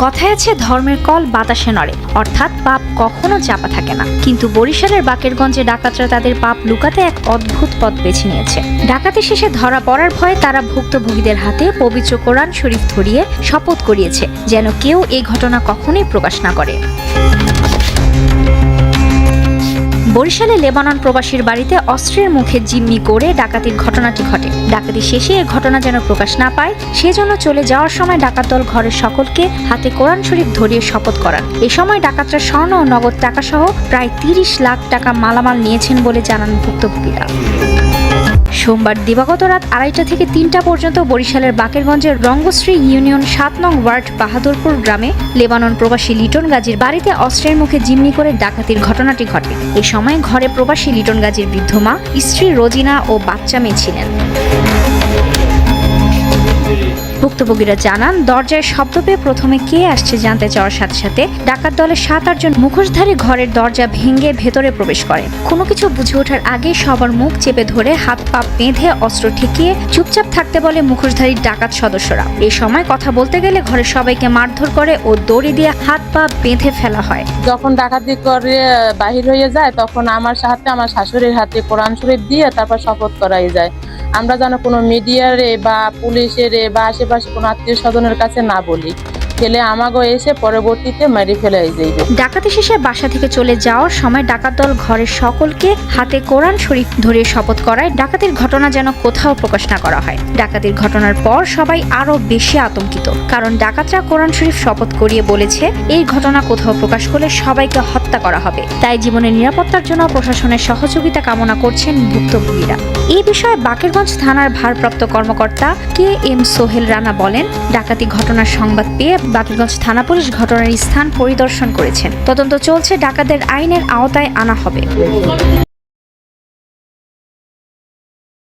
কথায় আছে ধর্মের কল বাতাসে নড়ে, অর্থাৎ পাপ কখনো চাপা থাকে না। কিন্তু বরিশালের বাকেরগঞ্জে ডাকাতরা তাদের পাপ লুকাতে এক অদ্ভুত পথ বেছে নিয়েছে। ডাকাতি শেষে ধরা পড়ার ভয়ে তারা ভুক্তভোগীদের হাতে পবিত্র কোরআন শরীফ ধরিয়ে শপথ করিয়েছে যেন কেউ এই ঘটনা কখনোই প্রকাশ না করে। বরিশালে লেবানন প্রবাসীর বাড়িতে অস্ত্রের মুখে জিম্মি করে ডাকাতির ঘটনাটি ঘটে। ডাকাতি শেষে এ ঘটনা যেন প্রকাশ না পায় সেজন্য চলে যাওয়ার সময় ডাকাত দল ঘরের সকলকে হাতে কোরআন শরীফ ধরিয়ে শপথ করান। এ সময় ডাকাতরা স্বর্ণ ও নগদ টাকা সহ প্রায় ৩০ লাখ টাকা মালামাল নিয়েছেন বলে জানান ভুক্তভোগীরা। সোমবার দিবাগত রাত ২:৩০ থেকে ৩টা পর্যন্ত বরিশালের বাকেরগঞ্জের রঙ্গশ্রী ইউনিয়ন ৭ নং ওয়ার্ড বাহাদুরপুর গ্রামে লেবানন প্রবাসী লিটন গাজীর বাড়িতে অস্ত্রের মুখে জিম্মি করে ডাকাতির ঘটনাটি ঘটে। এ সময় ঘরে প্রবাসী লিটন গাজীর বৃদ্ধ মা, স্ত্রী রোজিনা ও বাচ্চা মেয়ে ছিলেন। ভুক্তভোগীরা জানান, দরজায় শব্দ পেয়ে প্রথমে কে আসছে জানতে চাওয়ার সাথে সাথে ডাকাত দলের ৭-৮ জন মুখোশধারী ঘরের দরজা ভেঙে ভেতরে প্রবেশ করে। কোনো কিছু বুঝে ওঠার আগে সবার মুখ চেপে ধরে হাত পা বেঁধে অস্ত্র ঠেকিয়ে চুপচাপ থাকতে বলে মুখোশধারী ডাকাত সদস্যরা। এ সময় কথা বলতে গেলে ঘরের সবাইকে মারধর করে ও দড়ি দিয়ে হাত পা বেঁধে ফেলা হয়। যখন ডাকাতি করে বাহির হয়ে যায় তখন আমার সাথে আমার শাশুড়ির হাতে কোরআন শরীফ দিয়ে তারপর শপথ করাই যায় আমরা যেন কোনো মিডিয়ারে বা পুলিশের বা আশেপাশে কোনো আত্মীয় স্বজনের কাছে না বলি, ছেলে আমাগো এসে পরবর্তীতে মেরে ফেলে যাইবে। ডাকাতি শেষে বাসা থেকে চলে যাওয়ার সময় ডাকাত দল ঘরের সকলকে হাতে কোরআন শরীফ ধরিয়ে শপথ করায় ডাকাতির ঘটনা যেন কোথাও প্রকাশ না করা হয়। ডাকাতির ঘটনার পর সবাই আরো বেশি আতঙ্কিত, কারণ ডাকাতরা কোরআন শরীফ শপথ করিয়ে বলেছে এই ঘটনা কোথাও প্রকাশ করলে সবাইকে হত্যা করা হবে। তাই জীবনের নিরাপত্তার জন্য প্রশাসনের সহযোগিতা কামনা করছেন ভুক্তভোগীরা। এই বিষয়ে বাকেরগঞ্জ থানার ভারপ্রাপ্ত কর্মকর্তা KM সোহেল রানা বলেন, ডাকাতি ঘটনার সংবাদ পেয়ে বাকেরগঞ্জ থানা পুলিশ ঘটনার স্থান পরিদর্শন করেছেন। তদন্ত চলছে, ডাকাতদের আইনের আওতায় আনা হবে।